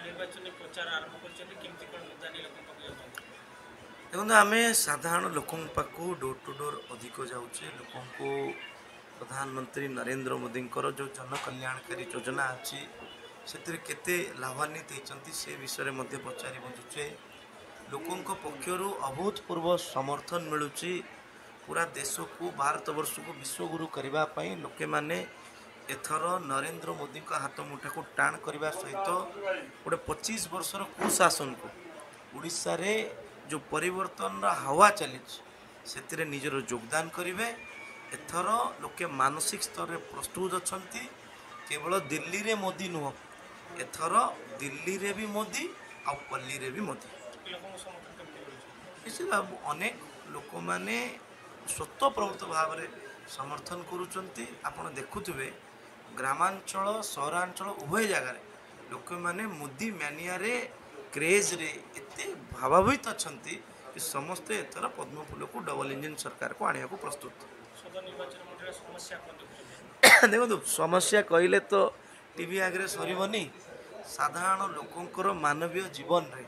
ନିର୍ବାଚନୀ ପ୍ରଚାର ଆରମ୍ଭ କରିଛନ୍ତି କେମିତି କ'ଣ ମୁଦ୍ଦା ନେଇ ଲୋକଙ୍କ ପାଖକୁ ଯାଉଛନ୍ତି? ଦେଖନ୍ତୁ ଆମେ ସାଧାରଣ ଲୋକଙ୍କ ପାଖକୁ ଡୋର୍ ଟୁ ଡୋର୍ ଅଧିକ ଯାଉଛେ ଲୋକଙ୍କୁ ପ୍ରଧାନମନ୍ତ୍ରୀ ନରେନ୍ଦ୍ର ମୋଦିଙ୍କର ଯେଉଁ ଜନକଲ୍ୟାଣକାରୀ ଯୋଜନା ଅଛି ସେଥିରେ କେତେ ଲାଭାନ୍ୱିତ ହେଇଛନ୍ତି ସେ ବିଷୟରେ ମଧ୍ୟ ପଚାରି ବୁଝୁଛେ। ଲୋକଙ୍କ ପକ୍ଷରୁ ଅଭୂତପୂର୍ବ ସମର୍ଥନ ମିଳୁଛି। ପୁରା ଦେଶକୁ ଭାରତବର୍ଷକୁ ବିଶ୍ୱଗୁରୁ କରିବା ପାଇଁ ଲୋକେମାନେ ଏଥର ନରେନ୍ଦ୍ର ମୋଦିଙ୍କ ହାତ ମୁଠାକୁ ଟାଣ କରିବା ସହିତ ଗୋଟେ 25 ବର୍ଷର କୁଶାସନକୁ ଓଡ଼ିଶାରେ ଯେଉଁ ପରିବର୍ତ୍ତନର ହାୱା ଚାଲିଛି ସେଥିରେ ନିଜର ଯୋଗଦାନ କରିବେ। ଏଥର ଲୋକେ ମାନସିକ ସ୍ତରରେ ପ୍ରସ୍ତୁତ ଅଛନ୍ତି। କେବଳ ଦିଲ୍ଲୀରେ ମୋଦି ନୁହଁ, ଏଥର ଦିଲ୍ଲୀରେ ବି ମୋଦି ଆଉ ପଲ୍ଲୀରେ ବି ମୋଦି। ଲୋକଙ୍କ ସମର୍ଥନ କେମିତି ମିଳୁଛି? ନିଶ୍ଚିତ ଅନେକ ଲୋକମାନେ ସ୍ୱତଃପ୍ରବୃତ୍ତ ଭାବରେ ସମର୍ଥନ କରୁଛନ୍ତି। ଆପଣ ଦେଖୁଥିବେ ଗ୍ରାମାଞ୍ଚଳ ସହରାଞ୍ଚଳ ଉଭୟ ଜାଗାରେ ଲୋକମାନେ ମୋଦି ମ୍ୟାନିଆରେ କ୍ରେଜ୍ରେ ଏତେ ଭାବାନ୍ୱିତ ଅଛନ୍ତି କି ସମସ୍ତେ ଏଥର ପଦ୍ମଫୁଲକୁ ଡବଲ ଇଞ୍ଜିନ୍ ସରକାରକୁ ଆଣିବାକୁ ପ୍ରସ୍ତୁତ। ସଦର ନିର୍ବାଚନ ମଣ୍ଡଳୀର ସମସ୍ୟା କ'ଣ ଦେଖୁଛନ୍ତି? ଦେଖନ୍ତୁ ସମସ୍ୟା କହିଲେ ତ ଟିଭି ଆଗରେ ସରିବନି। ସାଧାରଣ ଲୋକଙ୍କର ମାନବୀୟ ଜୀବନରେ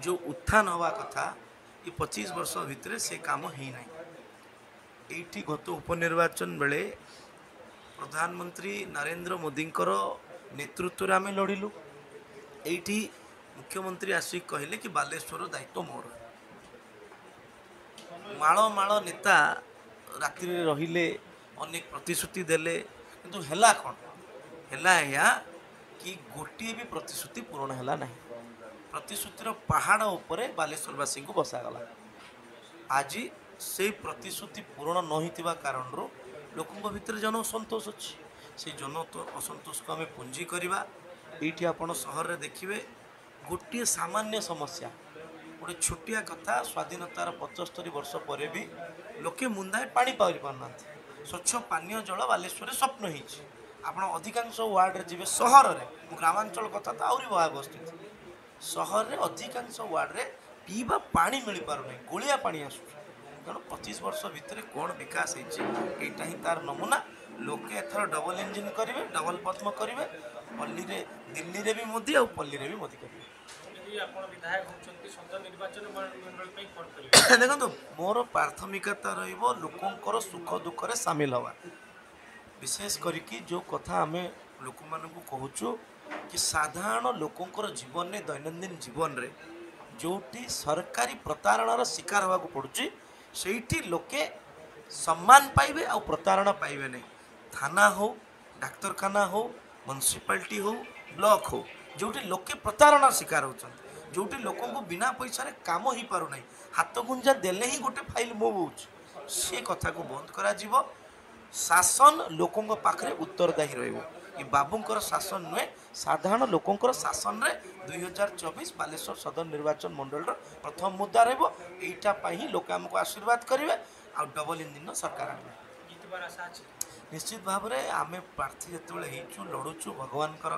ଯେଉଁ ଉତ୍ଥାନ ହେବା କଥା ଏ 25 ବର୍ଷ ଭିତରେ ସେ କାମ ହେଇନାହିଁ। ଏଇଠି ଗତ ଉପନିର୍ବାଚନ ବେଳେ ପ୍ରଧାନମନ୍ତ୍ରୀ ନରେନ୍ଦ୍ର ମୋଦିଙ୍କର ନେତୃତ୍ୱରେ ଆମେ ଲଢ଼ିଲୁ। ଏଇଠି ମୁଖ୍ୟମନ୍ତ୍ରୀ ଆସିକି କହିଲେ କି ବାଲେଶ୍ୱର ଦାୟିତ୍ୱ ମୋର। ମାଳ ମାଳ ନେତା ରାତିରେ ରହିଲେ, ଅନେକ ପ୍ରତିଶ୍ରୁତି ଦେଲେ, କିନ୍ତୁ ହେଲା କ'ଣ? ହେଲା ଏହା କି ଗୋଟିଏ ବି ପ୍ରତିଶ୍ରୁତି ପୂରଣ ହେଲା ନାହିଁ। ପ୍ରତିଶ୍ରୁତିର ପାହାଡ଼ ଉପରେ ବାଲେଶ୍ୱରବାସୀଙ୍କୁ ବସାଗଲା। ଆଜି ସେଇ ପ୍ରତିଶ୍ରୁତି ପୂରଣ ନ ହୋଇଥିବା କାରଣରୁ ଲୋକଙ୍କ ଭିତରେ ଜନ ଅସନ୍ତୋଷ ଅଛି। ସେଇ ଜନ ଅସନ୍ତୋଷକୁ ଆମେ ପୁଞ୍ଜି କରିବା। ଏଇଠି ଆପଣ ସହରରେ ଦେଖିବେ ଗୋଟିଏ ସାମାନ୍ୟ ସମସ୍ୟା, ଗୋଟେ ଛୋଟିଆ କଥା, ସ୍ୱାଧୀନତାର 75 ବର୍ଷ ପରେ ବି ଲୋକେ ମୁନ୍ଦାଏ ପାଣି ପାଇପାରୁନାହାନ୍ତି। ସ୍ୱଚ୍ଛ ପାନୀୟ ଜଳ ବାଲେଶ୍ୱରରେ ସ୍ୱପ୍ନ ହେଇଛି। ଆପଣ ଅଧିକାଂଶ ୱାର୍ଡ଼ରେ ଯିବେ, ସହରରେ, ମୁଁ ଗ୍ରାମାଞ୍ଚଳ କଥା ତ ଆହୁରି ଭୟାବହ ସ୍ଥିତି। ସହରରେ ଅଧିକାଂଶ ୱାର୍ଡ଼ରେ ପିଇବା ପାଣି ମିଳିପାରୁନାହିଁ, ଗୋଳିଆ ପାଣି ଆସୁଛି। ତେଣୁ 25 ବର୍ଷ ଭିତରେ କ'ଣ ବିକାଶ ହେଇଛି ଏଇଟା ହିଁ ତାର ନମୁନା। ଲୋକେ ଏଥର ଡବଲ ଇଞ୍ଜିନ୍ କରିବେ, ଡବଲ ପଦ୍ମ କରିବେ। ପଲ୍ଲୀରେ ଦିଲ୍ଲୀରେ ବି ମୋଦି ଆଉ ପଲ୍ଲୀରେ ବି ମୋଦି କରିବେ। ଯଦି ଆପଣ ବିଧାୟକ ହେଉଛନ୍ତି ସଦର ନିର୍ବାଚନ ମଣ୍ଡଳୀ ପାଇଁ କ'ଣ କରିବେ? ଦେଖନ୍ତୁ ମୋର ପ୍ରାଥମିକତା ରହିବ ଲୋକଙ୍କର ସୁଖ ଦୁଃଖରେ ସାମିଲ ହେବା। ବିଶେଷ କରିକି ଯେଉଁ କଥା ଆମେ ଲୋକମାନଙ୍କୁ କହୁଛୁ କି ସାଧାରଣ ଲୋକଙ୍କର ଜୀବନରେ ଦୈନନ୍ଦିନ ଜୀବନରେ ଯେଉଁଠି ସରକାରୀ ପ୍ରତାରଣାର ଶିକାର ହେବାକୁ ପଡ଼ୁଛି ସେଇଠି ଲୋକେ ସମ୍ମାନ ପାଇବେ ଆଉ ପ୍ରତାରଣା ପାଇବେ ନାହିଁ। ଥାନା ହେଉ, ଡାକ୍ତରଖାନା ହେଉ, ମ୍ୟୁନିସିପାଲିଟି ହେଉ, ବ୍ଲକ ହେଉ, ଯେଉଁଠି ଲୋକେ ପ୍ରତାରଣାର ଶିକାର ହେଉଛନ୍ତି, ଯେଉଁଠି ଲୋକଙ୍କୁ ବିନା ପଇସାରେ କାମ ହେଇପାରୁନାହିଁ, ହାତ ଗୁଞ୍ଜା ଦେଲେ ହିଁ ଗୋଟେ ଫାଇଲ ମୁଭ୍ ହେଉଛି, ସେ କଥାକୁ ବନ୍ଦ କରାଯିବ। ଶାସନ ଲୋକଙ୍କ ପାଖରେ ଉତ୍ତରଦାୟୀ ରହିବ। ଏ ବାବୁଙ୍କର ଶାସନ ନୁହେଁ, ସାଧାରଣ ଲୋକଙ୍କର ଶାସନରେ 2024 ବାଲେଶ୍ୱର ସଦର ନିର୍ବାଚନ ମଣ୍ଡଳୀର ପ୍ରଥମ ମୁଦ୍ଦା ରହିବ। ଏଇଟା ପାଇଁ ହିଁ ଲୋକେ ଆମକୁ ଆଶୀର୍ବାଦ କରିବେ ଆଉ ଡବଲ ଇଞ୍ଜିନ୍ର ସରକାର ଆଣିବେ। ଜିତିବାର ଆଶା ଅଛି? ନିଶ୍ଚିତ ଭାବରେ ଆମେ ପ୍ରାର୍ଥୀ ଯେତେବେଳେ ହେଇଛୁ ଲଢ଼ୁଛୁ, ଭଗବାନଙ୍କର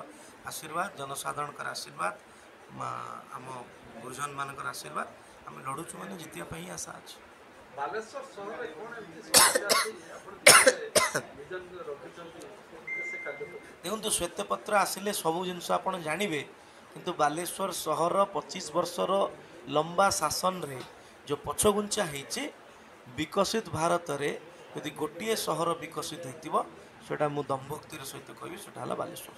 ଆଶୀର୍ବାଦ, ଜନସାଧାରଣଙ୍କର ଆଶୀର୍ବାଦ, ଆମ ଗୁରୁଜନମାନଙ୍କର ଆଶୀର୍ବାଦ, ଆମେ ଲଢ଼ୁଛୁ ମାନେ ଜିତିବା ପାଇଁ ହିଁ ଆଶା ଅଛି। ବାଲେଶ୍ୱର ସହରରେ କ'ଣ ଏମିତି ସମସ୍ୟା ଅଛି ଆପଣ ନିଜ ରଖିଛନ୍ତି ସେ କାର୍ଯ୍ୟ? ଦେଖନ୍ତୁ ଶ୍ୱେତପତ୍ର ଆସିଲେ ସବୁ ଜିନିଷ ଆପଣ ଜାଣିବେ, କିନ୍ତୁ ବାଲେଶ୍ୱର ସହର 25 ବର୍ଷର ଲମ୍ବା ଶାସନରେ ଯେଉଁ ପଛଘୁଞ୍ଚା ହେଇଛି, ବିକଶିତ ଭାରତରେ ଯଦି ଗୋଟିଏ ସହର ବିକଶିତ ହେଇଥିବ ସେଇଟା ମୁଁ ଦମ୍ଭୋକ୍ତିର ସହିତ କହିବି, ସେଇଟା ହେଲା ବାଲେଶ୍ୱର।